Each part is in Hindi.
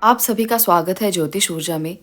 आप सभी का स्वागत है ज्योतिष ऊर्जा में।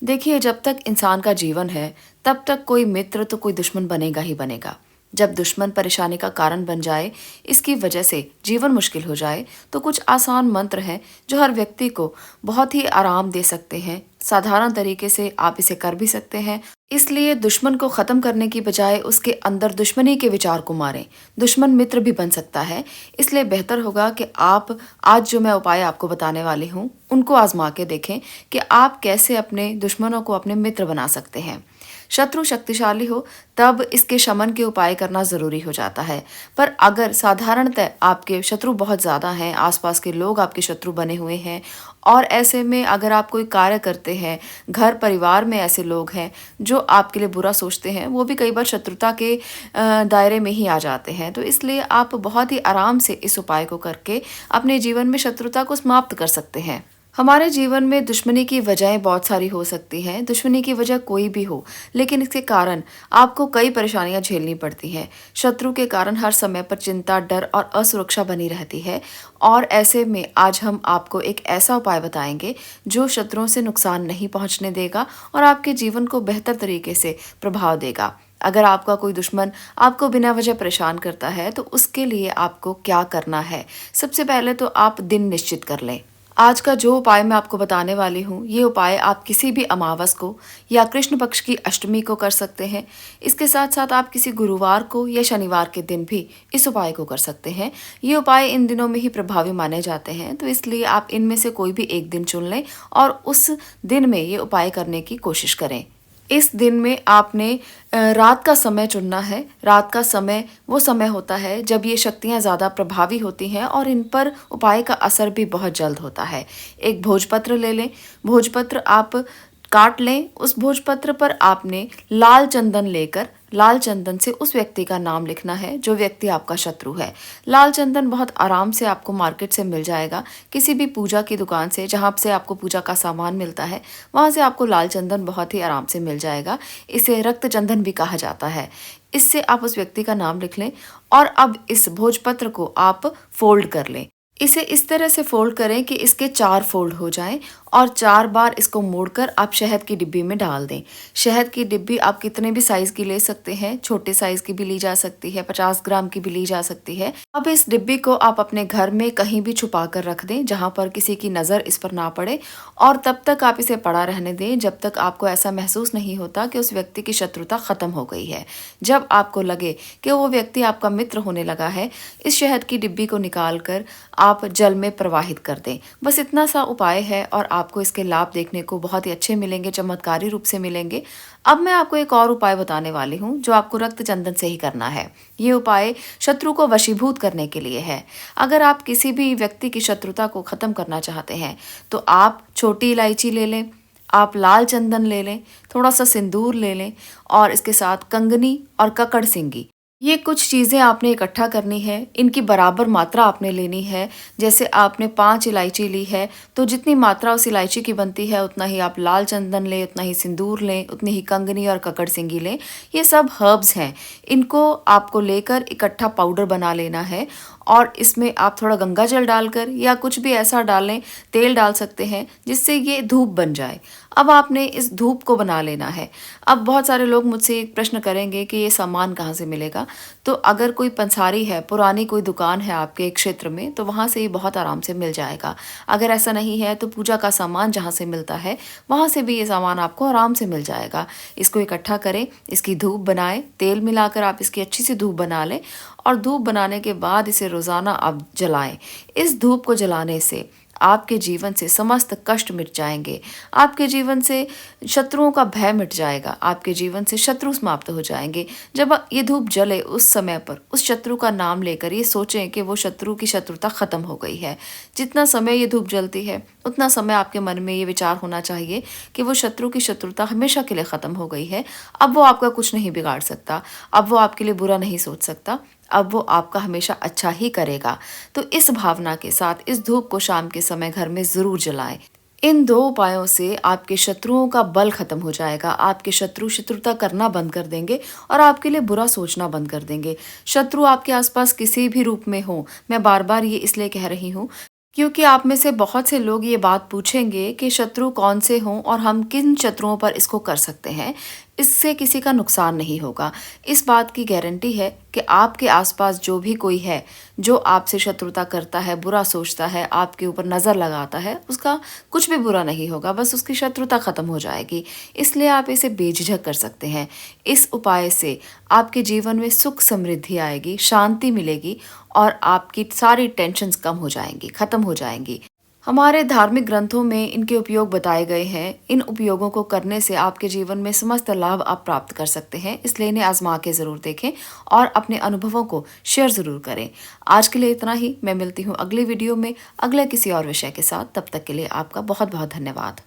देखिए, जब तक इंसान का जीवन है, तब तक कोई मित्र तो कोई दुश्मन बनेगा ही बनेगा। जब दुश्मन परेशानी का कारण बन जाए, इसकी वजह से जीवन मुश्किल हो जाए, तो कुछ आसान मंत्र हैं जो हर व्यक्ति को बहुत ही आराम दे सकते हैं। साधारण तरीके से आप इसे कर भी सकते हैं। इसलिए दुश्मन को खत्म करने की बजाय उसके अंदर दुश्मनी के विचार को मारें। दुश्मन मित्र भी बन सकता है। इसलिए बेहतर होगा कि आप आज जो मैं उपाय आपको बताने वाली हूँ, उनको आजमा के देखें कि आप कैसे अपने दुश्मनों को अपने मित्र बना सकते हैं। शत्रु शक्तिशाली हो तब इसके शमन के उपाय करना जरूरी हो जाता है। पर अगर साधारणतः आपके शत्रु बहुत ज्यादा हैं, आसपास के लोग आपके शत्रु बने हुए हैं, और ऐसे में अगर आप कोई कार्य करते हैं, घर परिवार में ऐसे लोग हैं जो आपके लिए बुरा सोचते हैं, वो भी कई बार शत्रुता के दायरे में ही आ जाते हैं। तो इसलिए आप बहुत ही आराम से इस उपाय को करके अपने जीवन में शत्रुता को समाप्त कर सकते हैं। हमारे जीवन में दुश्मनी की वजहें बहुत सारी हो सकती हैं। दुश्मनी की वजह कोई भी हो, लेकिन इसके कारण आपको कई परेशानियां झेलनी पड़ती हैं। शत्रु के कारण हर समय पर चिंता, डर और असुरक्षा बनी रहती है। और ऐसे में आज हम आपको एक ऐसा उपाय बताएंगे जो शत्रुओं से नुकसान नहीं पहुंचने देगा और आपके जीवन को बेहतर तरीके से प्रभाव देगा। अगर आपका कोई दुश्मन आपको बिना वजह परेशान करता है, तो उसके लिए आपको क्या करना है? सबसे पहले तो आप दिन निश्चित कर लें। आज का जो उपाय मैं आपको बताने वाली हूँ, ये उपाय आप किसी भी अमावस को या कृष्ण पक्ष की अष्टमी को कर सकते हैं। इसके साथ साथ आप किसी गुरुवार को या शनिवार के दिन भी इस उपाय को कर सकते हैं। ये उपाय इन दिनों में ही प्रभावी माने जाते हैं, तो इसलिए आप इनमें से कोई भी एक दिन चुन लें और उस दिन में ये उपाय करने की कोशिश करें। इस दिन में आपने रात का समय चुनना है। रात का समय वो समय होता है जब ये शक्तियाँ ज़्यादा प्रभावी होती हैं और इन पर उपाय का असर भी बहुत जल्द होता है। एक भोजपत्र ले लें। भोजपत्र आप काट लें। उस भोजपत्र पर आपने लाल चंदन लेकर लाल चंदन से उस व्यक्ति का नाम लिखना है जो व्यक्ति आपका शत्रु है। लाल चंदन बहुत आराम से आपको मार्केट से मिल जाएगा। किसी भी पूजा की दुकान से, जहाँ से आपको पूजा का सामान मिलता है, वहाँ से आपको लाल चंदन बहुत ही आराम से मिल जाएगा। इसे रक्त चंदन भी कहा जाता है। इससे आप उस व्यक्ति का नाम लिख लें और अब इस भोजपत्र को आप फोल्ड कर लें। इसे इस तरह से फोल्ड करें कि इसके 4 फोल्ड हो जाएं और 4 बार इसको मोड़कर आप शहद की डिब्बी में डाल दें। शहद की डिब्बी आप कितने भी साइज की ले सकते हैं। छोटे साइज की भी ली जा सकती है, 50 ग्राम की भी ली जा सकती है। अब इस डिब्बी को आप अपने घर में कहीं भी छुपा कर रख दें जहां पर किसी की नज़र इस पर ना पड़े, और तब तक आप इसे पड़ा रहने दें जब तक आपको ऐसा महसूस नहीं होता कि उस व्यक्ति की शत्रुता खत्म हो गई है। जब आपको लगे कि वो व्यक्ति आपका मित्र होने लगा है, इस शहद की डिब्बी को निकाल कर आप जल में प्रवाहित कर दें। बस इतना सा उपाय है और आपको इसके लाभ देखने को बहुत ही अच्छे मिलेंगे, चमत्कारी रूप से मिलेंगे। अब मैं आपको एक और उपाय बताने वाली हूँ जो आपको रक्त चंदन से ही करना है। ये उपाय शत्रु को वशीभूत करने के लिए है। अगर आप किसी भी व्यक्ति की शत्रुता को खत्म करना चाहते हैं, तो आप छोटी इलायची ले लें, आप लाल चंदन ले लें, थोड़ा सा सिंदूर ले लें और इसके साथ कंगनी और ककड़ सिंगी, ये कुछ चीज़ें आपने इकट्ठा करनी है। इनकी बराबर मात्रा आपने लेनी है। जैसे आपने 5 इलायची ली है, तो जितनी मात्रा उस इलायची की बनती है उतना ही आप लाल चंदन लें, उतना ही सिंदूर लें, उतनी ही कंगनी और ककड़ सिंगी लें। ये सब हर्ब्स हैं। इनको आपको लेकर इकट्ठा पाउडर बना लेना है और इसमें आप थोड़ा गंगा जल डालकर या कुछ भी ऐसा डालें, तेल डाल सकते हैं जिससे ये धूप बन जाए। अब आपने इस धूप को बना लेना है। अब बहुत सारे लोग मुझसे एक प्रश्न करेंगे कि ये सामान कहाँ से मिलेगा। तो अगर कोई पंसारी है, पुरानी कोई दुकान है आपके क्षेत्र में, तो वहाँ से ये बहुत आराम से मिल जाएगा। अगर ऐसा नहीं है तो पूजा का सामान जहाँ से मिलता है, वहाँ से भी ये सामान आपको आराम से मिल जाएगा। इसको इकट्ठा करें, इसकी धूप बनाएं, तेल मिलाकर आप इसकी अच्छी सी धूप बना लें और धूप बनाने के बाद इसे रोज़ाना आप जलाएं। इस धूप को जलाने से आपके जीवन से समस्त कष्ट मिट जाएंगे। आपके जीवन से शत्रुओं का भय मिट जाएगा। आपके जीवन से शत्रु समाप्त हो जाएंगे। जब ये धूप जले, उस समय पर उस शत्रु का नाम लेकर ये सोचें कि वो शत्रु की शत्रुता खत्म हो गई है। जितना समय ये धूप जलती है, उतना समय आपके मन में ये विचार होना चाहिए कि वो शत्रु की शत्रुता हमेशा के लिए खत्म हो गई है। अब वो आपका कुछ नहीं बिगाड़ सकता, अब वो आपके लिए बुरा नहीं सोच सकता, अब वो आपका हमेशा अच्छा ही करेगा। तो इस भावना के साथ इस धूप को शाम के समय घर में जरूर जलाएं। इन 2 उपायों से आपके शत्रुओं का बल खत्म हो जाएगा। आपके शत्रु शत्रुता करना बंद कर देंगे और आपके लिए बुरा सोचना बंद कर देंगे। शत्रु आपके आसपास किसी भी रूप में हो, मैं बार बार ये इसलिए कह रही हूँ क्योंकि आप में से बहुत से लोग ये बात पूछेंगे कि शत्रु कौन से हों और हम किन शत्रुओं पर इसको कर सकते हैं। इससे किसी का नुकसान नहीं होगा। इस बात की गारंटी है कि आपके आसपास जो भी कोई है, जो आपसे शत्रुता करता है, बुरा सोचता है, आपके ऊपर नज़र लगाता है, उसका कुछ भी बुरा नहीं होगा, बस उसकी शत्रुता खत्म हो जाएगी। इसलिए आप इसे बेझिझक कर सकते हैं। इस उपाय से आपके जीवन में सुख समृद्धि आएगी, शांति मिलेगी और आपकी सारी टेंशन्स कम हो जाएंगी, खत्म हो जाएंगी। हमारे धार्मिक ग्रंथों में इनके उपयोग बताए गए हैं। इन उपयोगों को करने से आपके जीवन में समस्त लाभ आप प्राप्त कर सकते हैं। इसलिए इन्हें आजमा के ज़रूर देखें और अपने अनुभवों को शेयर ज़रूर करें। आज के लिए इतना ही। मैं मिलती हूँ अगली वीडियो में अगले किसी और विषय के साथ। तब तक के लिए आपका बहुत बहुत धन्यवाद।